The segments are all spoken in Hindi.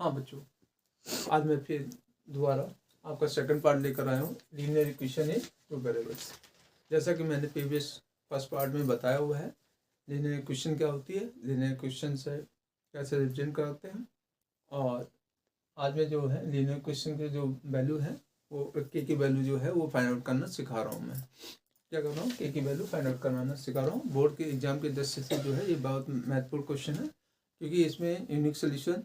हाँ बच्चों, आज मैं फिर दोबारा आपका सेकंड पार्ट लेकर आया हूँ, linear equation in two variables. जैसा कि मैंने प्रीवियस फर्स्ट पार्ट में बताया हुआ है, लीनियर इक्वेशन क्या होती है, लीनियर इक्वेशन से कैसे रिप्रेजेंट करते हैं, और आज में जो है लीनियर इक्वेशन के जो वैल्यू है वो के की वैल्यू जो है वो फाइंड आउट करना सिखा रहा हूँ। मैं क्या कर रहा हूँ, के की वैल्यू फाइंड आउट करवाना सिखा रहा हूँ। बोर्ड के एग्जाम के दृष्टि से जो है ये बहुत महत्वपूर्ण क्वेश्चन है, क्योंकि इसमें यूनिक सोल्यूशन,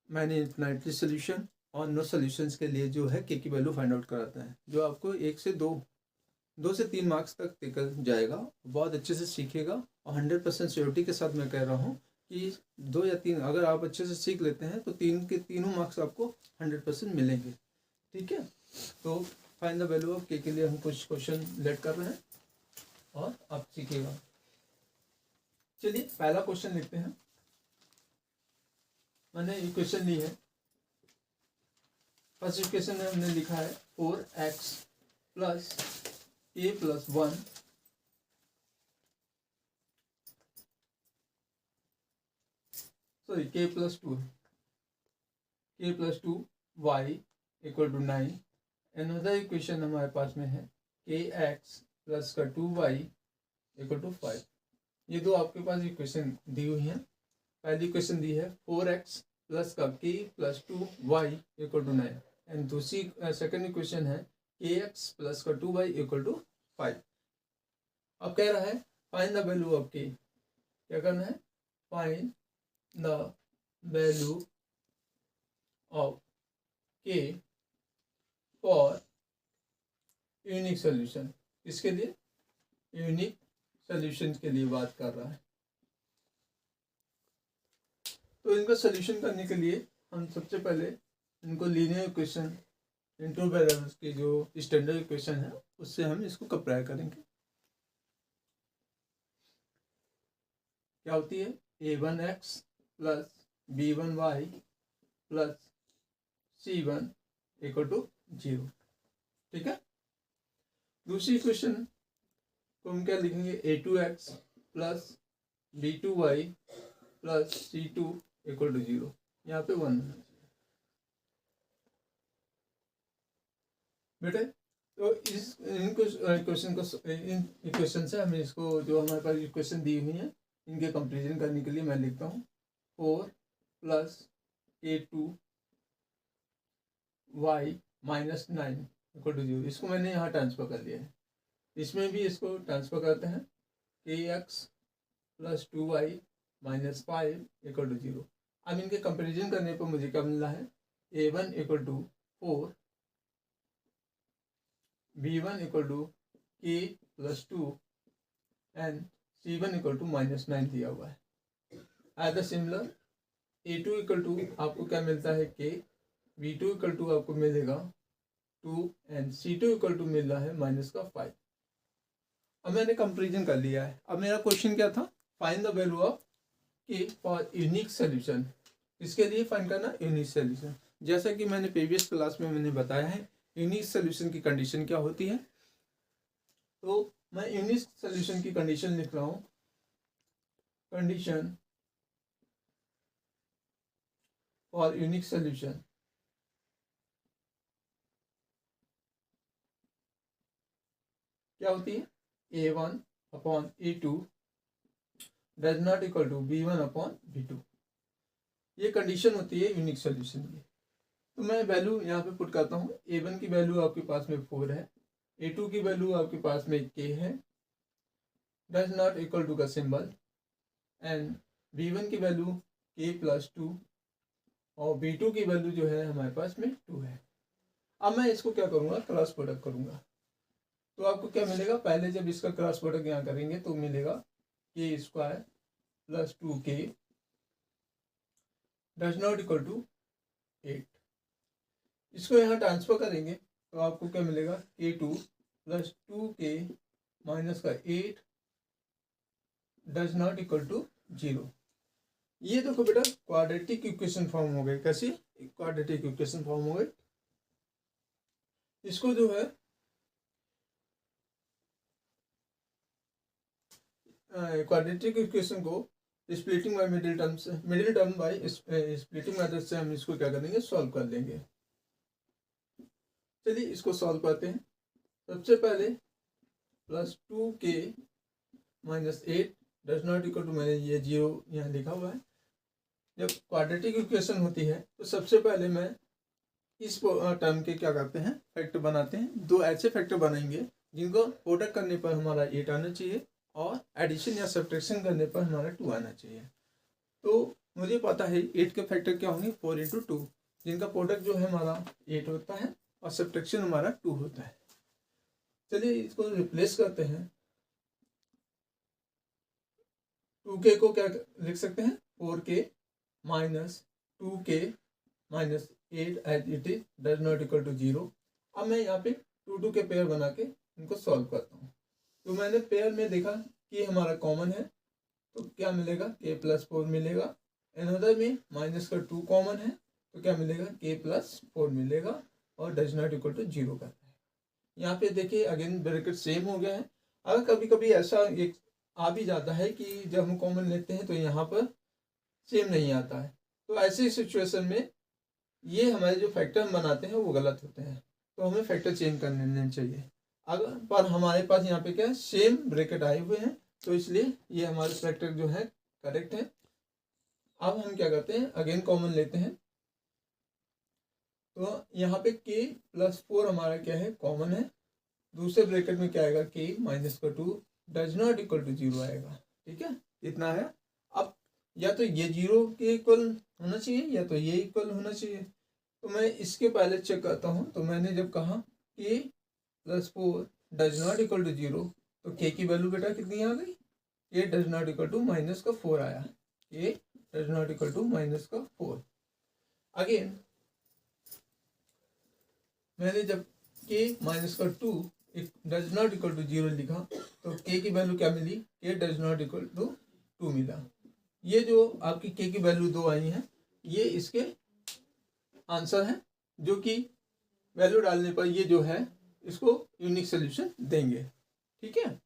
मैंने इन्फिनिटली सोल्यूशन और नो सोल्यूशंस के लिए जो है के की वैल्यू फाइंड आउट कराता है, जो आपको 1 से 2 से 3 मार्क्स तक देकर जाएगा। बहुत अच्छे से सीखेगा और 100% श्योरिटी के साथ मैं कह रहा हूँ कि 2 या 3 अगर आप अच्छे से सीख लेते हैं तो 3 के तीनों मार्क्स आपको 100% मिलेंगे। ठीक है, तो फाइंड द वैल्यू ऑफ के लिए हम कुछ क्वेश्चन लेट कर रहे हैं और आप सीखिएगा। चलिए पहला क्वेश्चन लिखते हैं। मैंने इक्वेशन ली है, फर्स्ट इक्वेशन में हमने लिखा है 4x plus a plus 1 sorry k plus 2 y equal to 9। Another equation हमारे पास में है kx प्लस का 2y इक्वल टू 5। ये दो आपके पास इक्वेशन दी हुई हैं। पहली इक्वेशन दी है 4x प्लस का k plus 2y equal to 9 and दूसरी सेकेंड इक्वेशन है kx प्लस का 2y इक्वल टू 5। अब कह रहा है find the value of k। क्या करना है, find the value of k for unique solution. इसके लिए यूनिक सोल्यूशन के लिए बात कर रहा है। तो इनका सोल्यूशन करने के लिए हम सबसे पहले इनको लीनियर इक्वेशन इनटू वेरिएबल्स की जो स्टैंडर्ड इक्वेशन है उससे हम इसको कंपेयर करेंगे। क्या होती है, a1x plus b1y plus c1 equal to 0। ठीक है, दूसरी इक्वेशन को हम क्या लिखेंगे, a2x plus b2y plus c2 equal to 0। यहाँ पे 1 बेटे। तो इस इक्वेशन से हमें इसको जो हमारे पास इक्वेशन दी हुई है इनके कंपेरिजन करने के लिए मैं लिखता हूँ 4 plus a2 y minus 9 equal to 0। इसको मैंने यहाँ ट्रांसफर कर लिया है, इसमें भी इसको ट्रांसफर करते हैं kx plus 2y minus 5 equal to 0। अब इनके कंपेरिजन करने पर मुझे क्या मिल रहा है, a1 equal to 4, b1 equal to k plus 2 and c1 equal to minus 9 दिया हुआ है। As the similar a2 equal to आपको क्या मिलता है k, b2 इक्वल टू आपको मिलेगा 2 एंड c2 इक्वल टू मिल रहा है माइनस का 5। अब मैंने कंपेरिजन कर लिया है। अब मेरा क्वेश्चन क्या था, find the value of k for unique solution. इसके लिए फाइंड करना यूनिक सोल्यूशन। जैसा कि मैंने प्रीवियस क्लास में मैंने बताया है यूनिक सोल्यूशन की कंडीशन क्या होती है, तो मैं यूनिक सोल्यूशन की कंडीशन लिख रहा हूँ। कंडीशन फॉर यूनिक सोल्यूशन क्या होती है, a1 upon a2 does not equal to b1 upon b2। ये कंडीशन होती है यूनिक सोल्यूशन की। तो मैं वैल्यू यहाँ पे पुट करता हूँ। a1 की वैल्यू आपके पास में 4 है, a2 की वैल्यू आपके पास में k है, डज नॉट इक्वल टू का सिंबल, एंड b1 की वैल्यू k प्लस 2 और b2 की वैल्यू जो है हमारे पास में 2 है। अब मैं इसको क्या करूँगा, क्रॉस प्रोडक्ट करूँगा। तो आपको क्या मिलेगा, पहले जब इसका क्रॉस प्रोडक्ट यहाँ करेंगे तो मिलेगा k square plus 2k does not equal to 8। इसको यहाँ ट्रांसफर करेंगे तो आपको क्या मिलेगा, k2 प्लस 2k माइनस का 8 डज नॉट इक्वल टू 0। ये देखो बेटा क्वाड्रेटिक इक्वेशन फॉर्म हो गई। कैसी क्वाड्रेटिक इक्वेशन फॉर्म हो गई। इसको जो है क्वाड्रेटिक इक्वेशन को स्प्लिटिंग बाय मिडिल टर्म से, middle term by splitting method से हम इसको क्या करेंगे, सॉल्व कर लेंगे। चलिए इसको सॉल्व करते हैं। सबसे पहले plus 2k minus 8 does not equal to, मैंने ये 0 यहाँ लिखा हुआ है। जब क्वाड्रेटिक इक्वेशन होती है तो सबसे पहले मैं इस टर्म के क्या करते हैं, फैक्टर बनाते हैं। दो ऐसे फैक्टर बनाएंगे जिनको प्रोडक्ट करने पर हमारा 8 आना चाहिए और एडिशन या सब्ट्रैक्शन करने पर हमारा 2 आना चाहिए। तो मुझे पता है 8 के फैक्टर क्या होंगे, 4 इंटू 2, जिनका प्रोडक्ट जो है हमारा 8 होता है और सब्ट्रैक्शन हमारा 2 होता है। चलिए इसको रिप्लेस करते हैं। 2k को क्या लिख सकते हैं, 4k minus 2k minus 8 as it is does not equal to 0। अब मैं यहाँ पे 2 के पेयर बना के इनको सॉल्व करता हूँ। तो मैंने पेयर में देखा कि हमारा कॉमन है, तो क्या मिलेगा, k प्लस 4 मिलेगा। अनदर में माइनस का 2 कॉमन है, तो क्या मिलेगा, k प्लस 4 मिलेगा और डज नॉट इक्वल टू 0 करता है। यहाँ पे देखिए अगेन ब्रैकेट सेम हो गया है। अगर कभी कभी ऐसा एक आ भी जाता है कि जब हम कॉमन लेते हैं तो यहाँ पर सेम नहीं आता है, तो ऐसी सिचुएशन में ये हमारे जो फैक्टर हम बनाते हैं वो गलत होते हैं, तो हमें फैक्टर चेंज कर लेना चाहिए। अगर पर हमारे पास यहाँ पे क्या है, सेम ब्रैकेट आए हुए हैं, तो इसलिए ये हमारे फैक्टर जो है करेक्ट है। अब हम क्या करते हैं, अगेन कॉमन लेते हैं। तो यहाँ पे k प्लस 4 हमारा क्या है, कॉमन है। दूसरे ब्रैकेट में क्या आएगा, k माइनस का 2 डज नॉट इक्वल टू 0 आएगा। ठीक है, इतना है। अब या तो ये 0 के इक्वल होना चाहिए या तो ये इक्वल होना चाहिए। तो मैं इसके पहले चेक करता हूँ। तो मैंने जब कहा k plus 4 does not equal to 0, तो k की वैल्यू बेटा कितनी आ गई, k does not equal to minus का 4 आया। k does not equal to minus का 4। अगेन मैंने जब k माइनस का 2 डज नॉट इक्वल टू 0 लिखा, तो k की वैल्यू क्या मिली, k does not equal to 2 मिला। ये जो आपकी k की वैल्यू 2 आई है, ये इसके आंसर है, जो कि वैल्यू डालने पर ये जो है इसको यूनिक सोल्यूशन देंगे। ठीक है,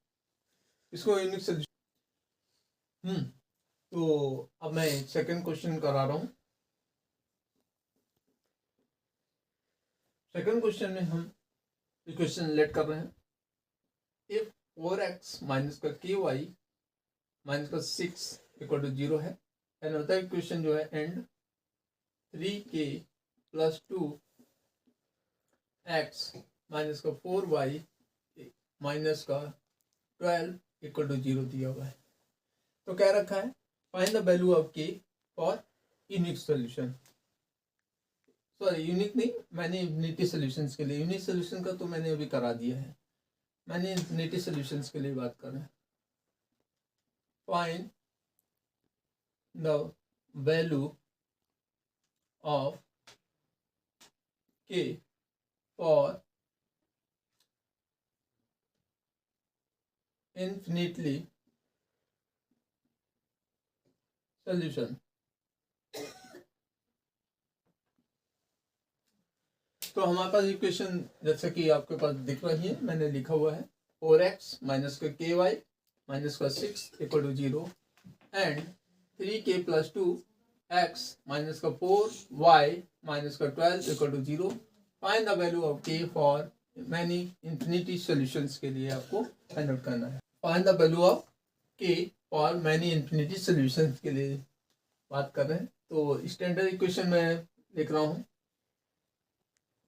इसको यूनिक सोल्यूशन। तो अब मैं सेकंड क्वेश्चन करा रहा हूँ। सेकंड क्वेश्चन में हम इक्वेशन लेट कर रहे हैं। इफ 4x माइनस का ky माइनस का 6 इक्वल टू 0 है, अनदर इक्वेशन जो है and 3k plus 2x minus का 4y माइनस का 12 इक्वल टू 0 दिया हुआ है। तो क्या रखा है, find the value of k for unique solution. Sorry unique नहीं, मैंने यूनिटी सोल्यूशंस के लिए, यूनिक सोल्यूशन का तो मैंने अभी करा दिया है, मैंने यूनिटी सोल्यूशंस के लिए बात कर रहे हैं। Find the value of k for infinitely solution। तो हमारे पास इक्वेशन जैसे कि आपके पास दिख रही है, मैंने लिखा हुआ है 4x माइनस का ky माइनस का 6 equal to 0 and 3k plus 2x minus का 4y माइनस का 12 equal to 0। Find the value of k for many infinity solutions के लिए आपको फाइंड आउट करना है। Find the value of k for many infinity solutions के लिए बात कर रहे हैं। तो स्टैंडर्ड इक्वेशन में लिख रहा हूँ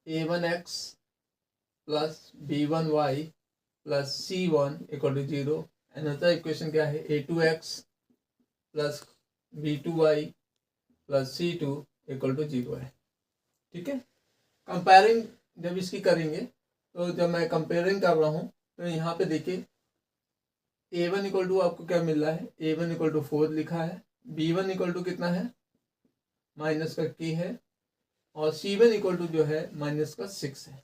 a1x plus b1y plus c1 equal to 0। Another equation क्या है, a2x plus b2y plus c2 equal to 0 है। ठीक है, कंपेयरिंग जब इसकी करेंगे, तो जब मैं कंपेयरिंग कर रहा हूँ तो यहाँ पे देखिए a1 इक्वल टू आपको क्या मिल रहा है, a1 इक्वल टू 4 लिखा है, b1 इक्वल टू कितना है, माइनस का k है, और c1 इक्वल टू जो है माइनस का 6 है।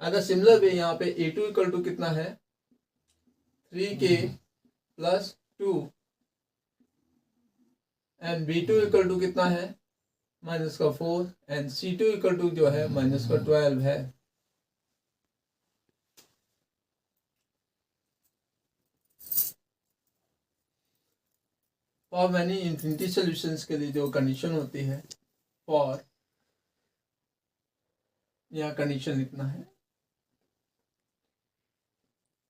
अगर सिमिलर वे यहाँ पे a2 इक्वल टू कितना है, 3k plus 2 and b2 equal to कितना है, माइनस का 4 एंड c2 इक्वल टू जो है माइनस का 12 है। फॉर मैनी इन्फिनिटी सॉल्यूशंस के लिए जो कंडीशन होती है, फॉर, यहाँ कंडीशन लिखना है,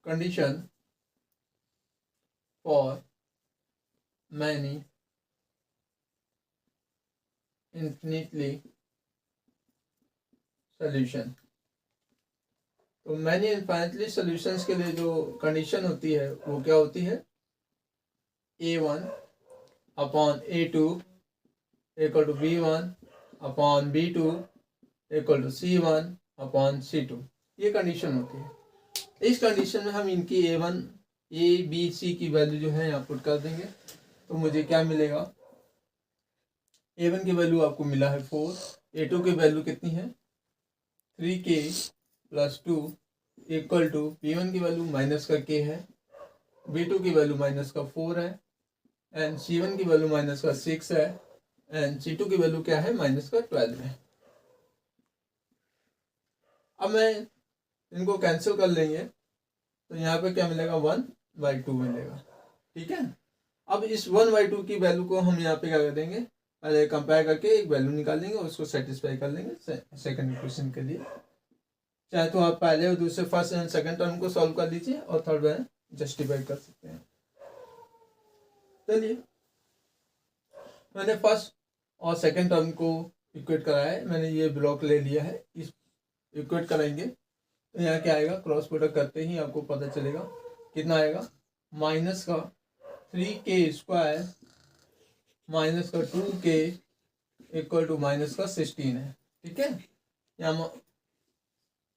condition for many infinitely solution. तो मैनी इन्फिनिटली सॉल्यूशंस के लिए जो कंडीशन होती है वो क्या होती है, A1 upon A2 equal to B1 upon B2 equal to C1 upon C2। ये कंडीशन होती है। इस कंडीशन में हम इनकी A1 A B C की वैल्यू जो है यहाँ पुट कर देंगे, तो मुझे क्या मिलेगा, A1 की वैल्यू आपको मिला है 4, A2 की वैल्यू कितनी है 3K plus 2 equal to B1 की वैल्यू माइनस का K है, B2 की वैल्यू माइनस का 4 है, एंड C1 की वैल्यू माइनस का 6 है, एंड C2 की वैल्यू क्या है माइनस का 12 है। अब मैं इनको कैंसिल कर लेंगे तो यहाँ पे क्या मिलेगा, 1/2 मिलेगा। ठीक है, अब इस 1/2 की वैल्यू को हम यहाँ पे क्या कर देंगे, पहले कंपेयर करके एक वैल्यू निकालेंगे और उसको सेटिस्फाई कर लेंगे सेकंड इक्वेशन के लिए। चाहे तो आप पहले और दूसरे फर्स्ट एंड सेकंड टर्म को सॉल्व कर लीजिए और थर्ड वन जस्टिफाई कर सकते हैं। चलिए, मैंने फर्स्ट और सेकंड टर्म को इक्वेट कराया है, मैंने ये ब्लॉक ले लिया है, इस इक्वेट कराएंगे तो यहाँ क्या आएगा, क्रॉस प्रोडक्ट करते ही आपको पता चलेगा कितना आएगा, माइनस का 3K स्क्वायर माइनस का 2K इक्वल टू माइनस का 16 है। ठीक है, यहाँ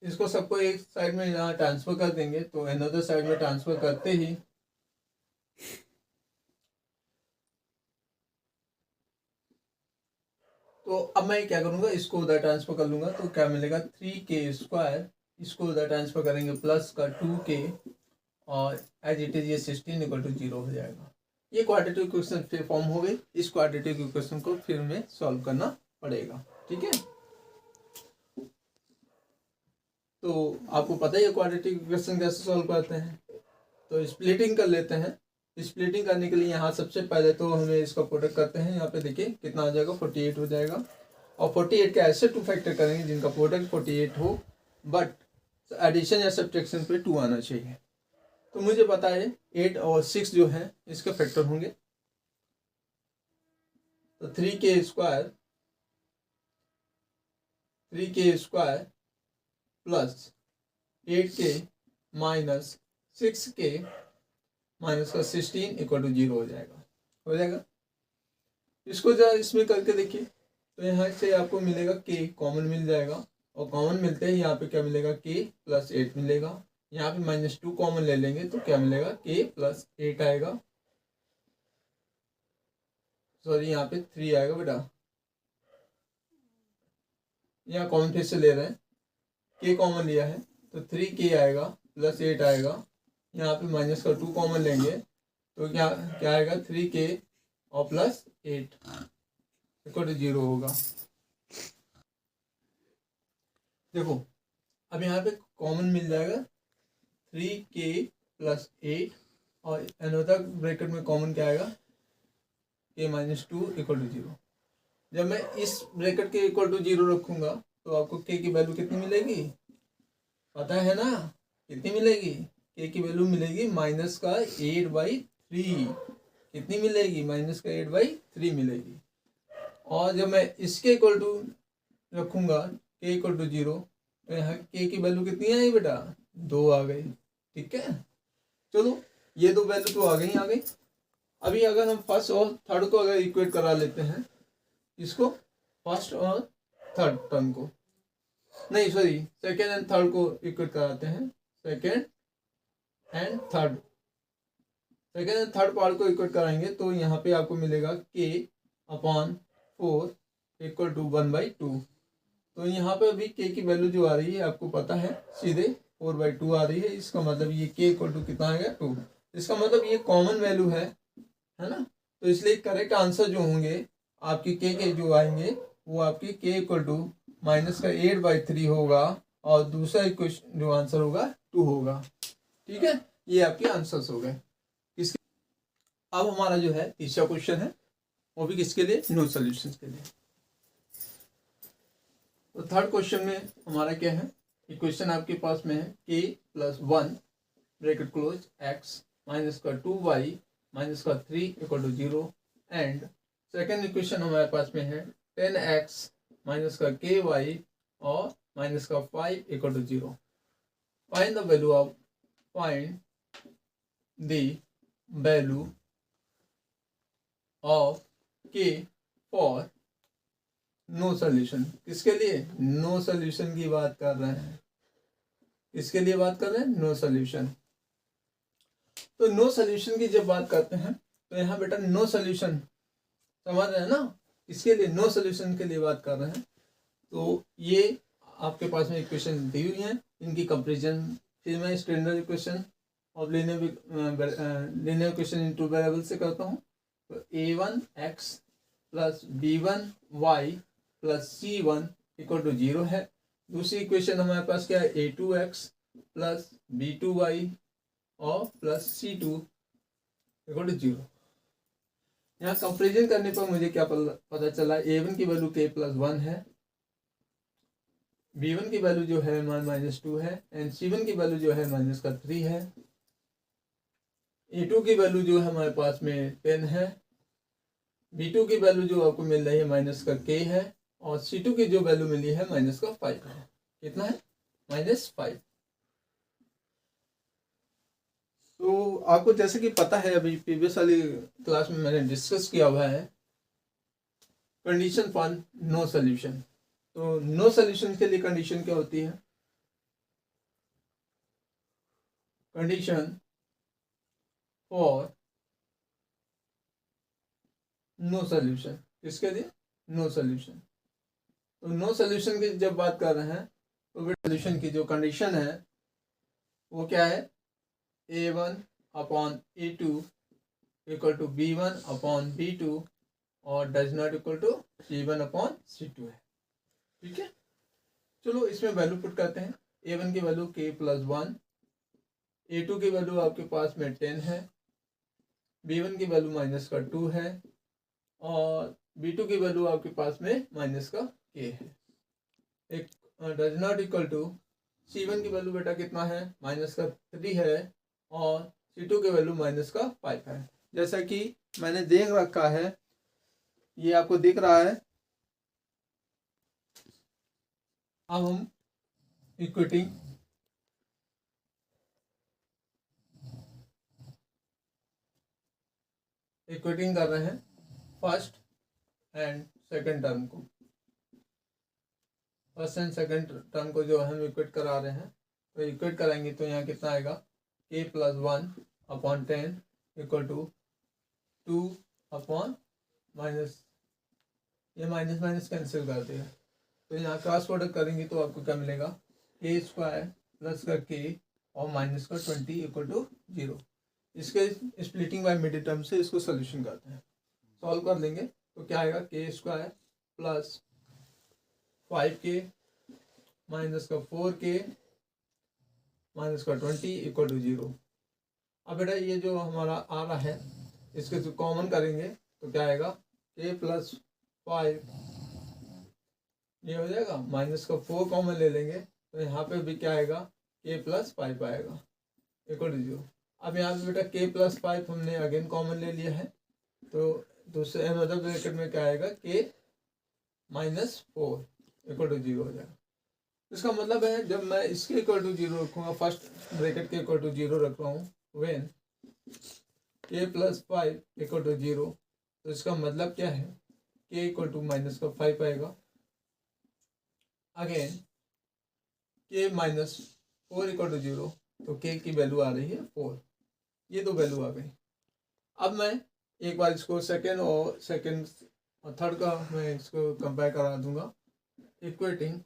इसको सबको एक साइड में यहाँ ट्रांसफर कर देंगे, तो अनदर साइड में ट्रांसफर करते ही तो अब मैं क्या करूँगा, इसको उधर ट्रांसफर कर लूँगा, तो क्या मिलेगा 3K स्क्वायर, इसको उधर ट्रांसफर करेंगे प्लस का 2K और एज इट इज ये 16 इक्वल टू 0 हो जाएगा। ये क्वाड्रेटिक इक्वेशन फिर फॉर्म हो गई। इस क्वाड्रेटिक इक्वेशन को फिर में सॉल्व करना पड़ेगा। ठीक है, तो आपको पता ही है क्वाड्रेटिक इक्वेशन कैसे सॉल्व करते हैं। तो स्प्लिटिंग कर लेते हैं। स्प्लिटिंग करने के लिए यहाँ सबसे पहले तो हमें इसका प्रोडक्ट करते हैं। यहाँ पे देखिए कितना आ जाएगा, 48 हो जाएगा। और 48 का ऐसे 2 फैक्टर करेंगे जिनका प्रोडक्ट 48 हो, बट एडिशन या सब्ट्रैक्शन पे 2 आना चाहिए। तो मुझे पता है 8 और 6 जो है इसके फैक्टर होंगे। तो 3K square plus 8K minus 6K minus का 16 इक्वल टू 0 हो जाएगा। इसको जरा इसमें करके देखिए, तो यहाँ से आपको मिलेगा K कॉमन मिल जाएगा, और कॉमन मिलते ही यहाँ पे क्या मिलेगा, K प्लस 8 मिलेगा। यहाँ पे -2 कॉमन ले लेंगे तो क्या मिलेगा, K प्लस 8 आएगा। सॉरी, यहाँ पे 3 आएगा बेटा, यहाँ कॉमन फिर से ले रहे हैं, K कॉमन लिया है तो 3K आएगा प्लस 8 आएगा। यहाँ पे माइनस का 2 कॉमन लेंगे तो क्या आएगा, 3K और प्लस 8 इक्वल टू 0 होगा। देखो अब यहाँ पे कॉमन मिल जाएगा 3K प्लस 8, और अनदर ब्रैकेट में कॉमन क्या आएगा, K माइनस 2 इक्वल टू 0। जब मैं इस ब्रैकेट के इक्वल टू 0 रखूँगा तो आपको K की वैल्यू कितनी मिलेगी, पता है ना, कितनी मिलेगी, K की वैल्यू मिलेगी माइनस का 8/3। कितनी मिलेगी, माइनस का 8/3 मिलेगी। और जब मैं इसके इक्वल टू रखूँगा K इक्वल टू 0, तो यहाँ K की वैल्यू कितनी आई बेटा, 2 आ गई। ठीक है, चलो ये 2 वैल्यू तो आ गई। अभी अगर हम फर्स्ट और थर्ड को अगर इक्वेट करा लेते हैं, इसको फर्स्ट और थर्ड टर्म को, नहीं सॉरी सेकेंड एंड थर्ड को इक्वेट कराते हैं। सेकेंड एंड थर्ड पार्ट को इक्वेट कराएंगे तो यहाँ पे आपको मिलेगा K अपॉन 4 इक्वल टू 1/2। तो यहाँ पे अभी K की वैल्यू जो आ रही है आपको पता है, सीधे 4/2 आ रही है। इसका मतलब ये K इक्वल टू कितना आएगा, 2। इसका मतलब ये कॉमन वैल्यू है ना। तो इसलिए करेक्ट आंसर जो होंगे आपके के जो आएंगे वो आपके K इक्वल टू माइनस का 8/3 होगा, और दूसरा इक्वेशन जो आंसर होगा 2 होगा। ठीक है, ये आपके आंसर्स हो गए। अब हमारा जो है तीसरा क्वेश्चन है, वो भी किसके लिए, नो सॉल्यूशन के लिए। तो थर्ड क्वेश्चन में हमारा क्या है, इक्वेशन आपके पास में है k + 1 bracket close x minus का 2y माइनस का 3 equal to 0 and second equation हमारे पास में है 10x माइनस का ky और माइनस का 5 equal to 0। Find the value of k for no solution. किसके लिए, नो सॉल्यूशन की बात कर रहे हैं। किसके लिए बात कर रहे हैं, नो सॉल्यूशन। तो नो सॉल्यूशन की जब बात करते हैं तो यहाँ बेटा नो सॉल्यूशन समझ रहे हैं ना, इसके लिए नो सॉल्यूशन के लिए बात कर रहे हैं। तो ये आपके पास में इक्वेशन दी हुई है, इनकी कंपेरिजन फिर मैं स्टैंडर्ड इक्वेशन और linear equation in two variable से करता हूँ। तो a1x plus b1y plus c1 equal to 0 है। दूसरी इक्वेशन हमारे पास क्या है, a2x प्लस b2y और प्लस c2 इक्वल टू 0। यहाँ कंपेरिजन करने पर मुझे क्या पता चला, a1 की वैल्यू k + 1 है, b1 की वैल्यू जो है -2 है एंड c1 की वैल्यू जो है -3 है। a2 की वैल्यू जो है हमारे पास में 10 है, b2 की वैल्यू जो आपको मिल रही है -k है और c2 की जो वैल्यू मिली है -5 है। कितना है, -5। तो आपको जैसे कि पता है, अभी प्रीवियस वाली क्लास में मैंने डिस्कस किया हुआ है कंडीशन फॉर नो सॉल्यूशन। तो नो सॉल्यूशन के लिए कंडीशन क्या होती है, कंडीशन फॉर नो सॉल्यूशन। किसके लिए, नो सॉल्यूशन। तो नो सॉल्यूशन की जब बात कर रहे हैं तो सॉल्यूशन की जो कंडीशन है वो क्या है, a1/a2 इक्वल टू b1/b2 और does not equal to c1/c2 है। ठीक है, चलो इसमें वैल्यू पुट करते हैं। a1 की वैल्यू k + 1, a2 की वैल्यू आपके पास में 10 है, b1 की वैल्यू -2 है और b2 की वैल्यू आपके पास में -k है। एक does not equal to c1 की वैल्यू बेटा कितना है, -3 है और c2 की वैल्यू -5 है। जैसा कि मैंने देख रखा है, ये आपको दिख रहा है। अब हम इक्वेटिंग कर रहे हैं फर्स्ट एंड सेकंड टर्म को। फर्स्ट एंड सेकंड टर्म को जो हम इक्वेट करा रहे हैं, तो इक्वेट कराएंगे तो यहाँ कितना आएगा, k + 1/10 equal to 2 upon minus, ये माइनस माइनस कैंसिल कर देगा। तो यहाँ क्रॉस प्रोडक्ट करेंगे तो आपको क्या मिलेगा, k² प्लस का k और -20 इक्वल टू 0। इसके स्प्लिटिंग बाय मिडिल टर्म से इसको सोल्यूशन करते हैं, सॉल्व कर लेंगे तो क्या आएगा, k² प्लस 5k माइनस का 4k माइनस का 20 इक्वल टू 0। अब बेटा ये जो हमारा आ रहा है इसके जो कॉमन करेंगे तो क्या आएगा, k + 5 ये हो जाएगा, -4 कॉमन ले लेंगे तो यहाँ पे भी क्या आएगा, k + 5 आएगा इक्वल टू 0। अब यहाँ पे बेटा k + 5 हमने अगेन कॉमन ले लिया है, तो दूसरे अनदर ब्रैकेट में क्या आएगा, k -4 इक्वल टू 0 हो जाएगा। इसका मतलब है जब मैं इसके इक्वल टू 0 रखूँगा, फर्स्ट ब्रैकेट के इक्वल टू 0 रख रहा हूँ, व्हेन k + 5 इक्वल टू 0, तो इसका मतलब क्या है, k इक्वल टू -5 आएगा। अगेन k -4 इक्वल टू 0, तो k की वैल्यू आ रही है 4। ये दो वैल्यू आ गई। अब मैं एक बार इसको सेकेंड और थर्ड का मैं इसको कंपेयर करा दूंगा, equating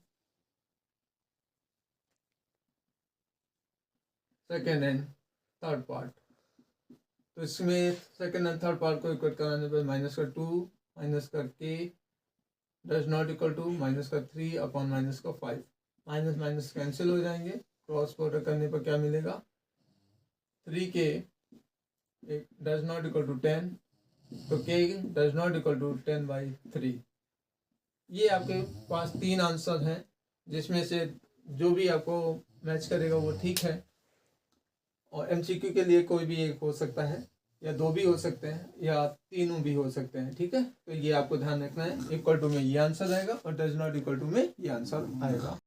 second and third part. तो इसमें सेकेंड एंड थर्ड पार्ट को इक्वेट कराने पर -2 -k does not equal to -3 upon -5, minus minus cancel हो जाएंगे। क्रॉस प्रोडक्ट करने पर क्या मिलेगा, 3k does not equal to 10, तो k does not equal to 10/3। ये आपके पास 3 आंसर हैं, जिसमें से जो भी आपको मैच करेगा वो ठीक है। और MCQ के लिए कोई भी एक हो सकता है, या 2 भी हो सकते हैं, या 3 भी हो सकते हैं, ठीक है। तो ये आपको ध्यान रखना है, इक्वल टू में ये आंसर आएगा और डज नॉट इक्वल टू में ये आंसर आएगा।